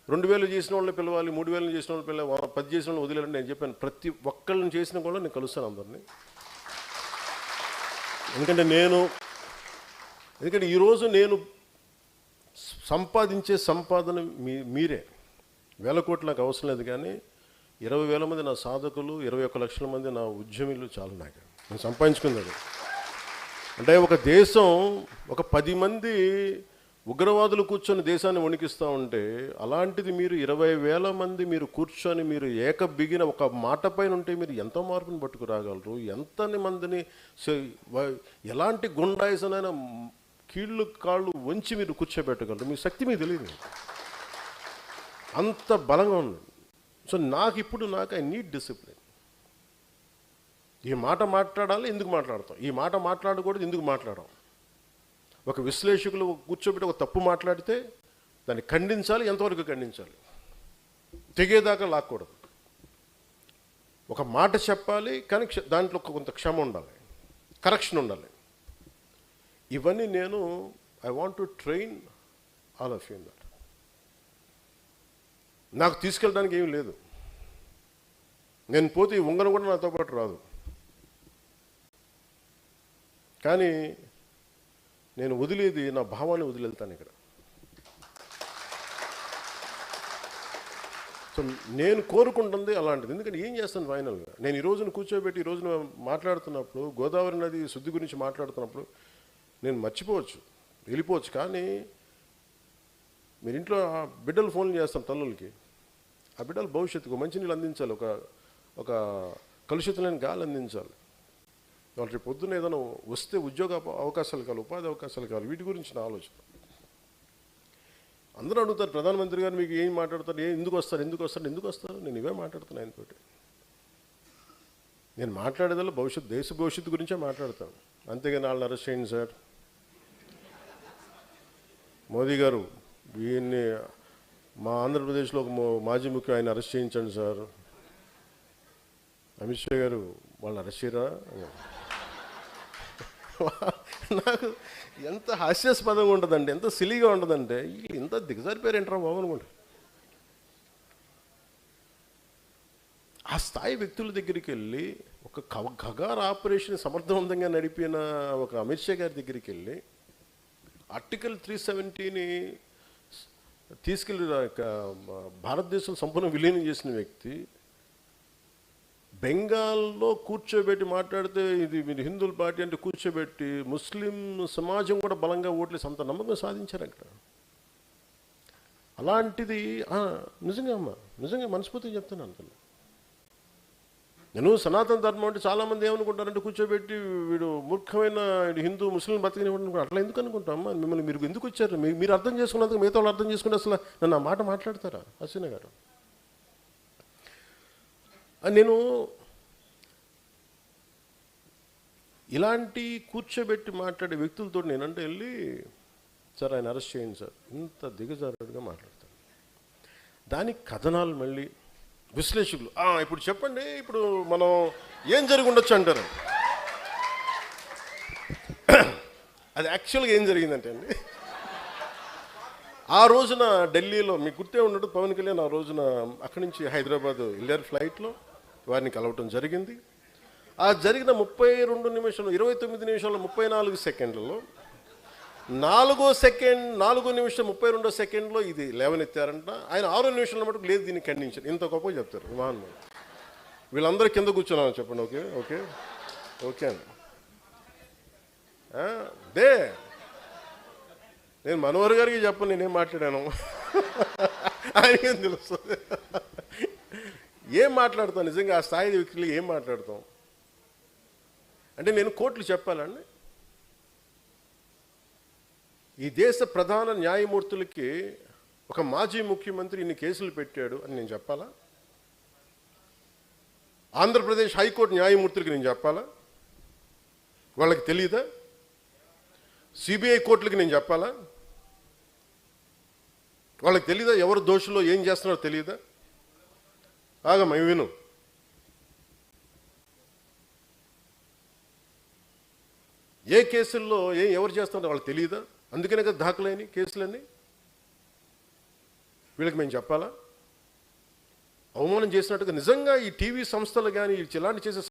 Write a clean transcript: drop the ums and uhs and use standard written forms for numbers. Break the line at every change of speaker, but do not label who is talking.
2000 చేసిన వాళ్ళని పిలవాలి, 3000 చేసిన వాళ్ళని పిలవాలి, 10 చేసిన వాళ్ళని వదిలేయాలని నేను చెప్పాను. ప్రతి ఒక్కళ్ళని చేసిన కూడా నేను కలుస్తాను అందరినీ. ఎందుకంటే ఈరోజు నేను సంపాదించే సంపాదన మీరే. 1000 కోట్లు నాకు అవసరం లేదు, కానీ 20,000 మంది నా సాధకులు, 21 లక్షల మంది నా ఉద్యమిలు చాలు నాకు. నేను సంపాదించుకున్నది అంటే ఒక దేశం, ఒక 10 మంది ఉగ్రవాదులు కూర్చొని దేశాన్ని వణికిస్తూ ఉంటే, అలాంటిది మీరు 20,000 మంది మీరు కూర్చొని మీరు బిగిన ఒక మాట పైన ఉంటే మీరు ఎంత మార్పుని పట్టుకు రాగలరు? ఎంతని మందిని ఎలాంటి గుండాయిసనైనా కీళ్ళు కాళ్ళు వంచి మీరు కూర్చోబెట్టగలరు? మీ శక్తి మీకు తెలియదు, అంత బలంగా ఉంది. సో నాకు ఐ నీడ్ డిసిప్లిన్. ఈ మాట మాట్లాడాలి, ఎందుకు మాట్లాడతాం? ఈ మాట మాట్లాడకూడదు, ఎందుకు మాట్లాడడం? ఒక విశ్లేషకులు కూర్చోబెట్టి ఒక తప్పు మాట్లాడితే దాన్ని ఖండించాలి, ఎంతవరకు ఖండించాలి, తెగేదాకా లాక్కూడదు. ఒక మాట చెప్పాలి, కానీ దాంట్లో కొంత క్షమ ఉండాలి, కరెక్షన్ ఉండాలి. ఇవన్నీ నేను I want to train all of you in that. నాకు తీసుకెళ్ళడానికి ఏమీ లేదు, నేను పోతే ఈ ఉంగరం కూడా నాతో పాటు రాదు, కానీ నేను వదిలేది నా భావాన్ని వదిలేళ్తాను ఇక్కడ. సో నేను కోరుకుంటుంది అలాంటిది. ఎందుకంటే ఏం చేస్తాను ఫైనల్గా, నేను ఈ రోజున కూర్చోబెట్టి ఈ రోజున మాట్లాడుతున్నప్పుడు, గోదావరి నది శుద్ధి గురించి మాట్లాడుతున్నప్పుడు నేను మర్చిపోవచ్చు, వెళ్ళిపోవచ్చు, కానీ మీరు ఇంట్లో బిడ్డలు ఫోన్లు చేస్తాం తల్లులకి, ఆ బిడ్డలు భవిష్యత్తుకు మంచినీళ్ళు అందించాలి, ఒక కలుషితం లేని గాలి అందించాలి. వాళ్ళు రేపు పొద్దున్న ఏదైనా వస్తే ఉద్యోగ అవకాశాలు కావాలి, ఉపాధి అవకాశాలు కావాలి, వీటి గురించి నా ఆలోచన. అందరూ అడుగుతారు, ప్రధానమంత్రి గారు మీకు ఏం మాట్లాడతారు, ఎందుకు వస్తారు? నేను ఇవే మాట్లాడుతాను ఆయనతోటి. నేను మాట్లాడేదల్లా దేశ భవిష్యత్తు గురించే మాట్లాడతాను, అంతేగాని వాళ్ళని అరెస్ట్ చేయండి సార్, మోదీ గారు వీళ్ళని మా ఆంధ్రప్రదేశ్లో ఒక మాజీ ముఖ్య ఆయన అరెస్ట్ చేయించండి సార్, అమిత్ షా గారు వాళ్ళని అరెస్ట్ చేయరా. నాకు ఎంత హాస్యాస్పదంగా ఉంటుందంటే, ఎంత సిలీగా ఉంటుందంటే, ఇంత దిగజారిపోయారు ఏంట్రా బాబు అనుకుంటా. ఆ స్థాయి వ్యక్తుల దగ్గరికి వెళ్ళి ఒక ఖగార్ ఆపరేషన్ సమర్థవంతంగా నడిపిన ఒక అమిత్ షా గారి దగ్గరికి వెళ్ళి ఆర్టికల్ 370ని తీసుకెళ్ళి భారతదేశం సంపూర్ణ విలీనం చేసిన వ్యక్తి బెంగాల్లో కూర్చోబెట్టి మాట్లాడితే, ఇది మీరు హిందువుల పార్టీ అంటే కూర్చోబెట్టి ముస్లిం సమాజం కూడా బలంగా ఓట్లేసి అంత నమ్మకం సాధించారు అక్కడ. అలాంటిది నిజంగా మనస్ఫూర్తిగా చెప్తాను అంత. నేను సనాతన ధర్మం అంటే చాలామంది ఏమనుకుంటారంటే, కూర్చోబెట్టి వీడు మూర్ఖమైన హిందూ ముస్లిం బతికినివ్వడం. అట్లా ఎందుకు అనుకుంటామా? మిమ్మల్ని మీరు ఎందుకు వచ్చారు? మీరు అర్థం చేసుకున్నందుకు మిగతా వాళ్ళు అర్థం చేసుకుంటే అసలు నన్ను ఆ మాట మాట్లాడతారా హసీనా గారు? నేను ఇలాంటి కూర్చోబెట్టి మాట్లాడే వ్యక్తులతో నేనంటే వెళ్ళి, సార్ ఆయన అరెస్ట్ చేయండి సార్, ఇంత దిగజారుడుగా మాట్లాడతాను. దానికి కథనాలు మళ్ళీ విశ్లేషకులు ఇప్పుడు చెప్పండి, ఇప్పుడు మనం ఏం జరిగి ఉండొచ్చు అంటారు. అది యాక్చువల్గా ఏం జరిగిందంటే అండి, ఆ రోజున ఢిల్లీలో మీకు గుర్తే ఉన్నట్టు పవన్ కళ్యాణ్ ఆ రోజున అక్కడి నుంచి హైదరాబాద్ వెళ్ళారు ఫ్లైట్లో, వారిని కలవటం జరిగింది. ఆ జరిగిన 32 నిమిషాలు 29 నిమిషాల 34 సెకండ్లలో 4 నిమిషం 32 సెకండ్లో ఇది లేవనెత్తారంట. ఆయన 6 నిమిషాల మటుకు లేదు దీన్ని ఖండించారు. ఇంత గొప్ప చెప్తారు మహాన్. వీళ్ళందరూ కింద కూర్చున్నాను చెప్పండి. ఓకే ఓకే ఓకే అండి. నేను మనోహర్ గారికి చెప్పను నేనేం మాట్లాడాను, ఆయనకేం తెలుస్తుంది. ఏం మాట్లాడతాం నిజంగా ఆ స్థాయి వ్యక్తులు ఏం మాట్లాడతాం అంటే, నేను కోర్టులు చెప్పాలండి, ఈ దేశ ప్రధాన న్యాయమూర్తులకి ఒక మాజీ ముఖ్యమంత్రి ఇన్ని కేసులు పెట్టాడు అని నేను చెప్పాలా? ఆంధ్రప్రదేశ్ హైకోర్టు న్యాయమూర్తులకి నేను చెప్పాలా? వాళ్ళకి తెలీదా? సిబిఐ కోర్టులకి నేను చెప్పాలా? వాళ్ళకి తెలీదా? ఎవరు దోషులో ఏం చేస్తున్నారో తెలియదా? ఆగమ్మా విను. ఏ కేసుల్లో ఎవరు చేస్తున్నారో వాళ్ళకి తెలియదా? అందుకనే కదా దాఖలైన కేసులన్నీ. వీళ్ళకి మేము చెప్పాలా? అవమానం చేసినట్టుగా నిజంగా ఈ టీవీ సంస్థలు కానీ ఇలాంటి చేసే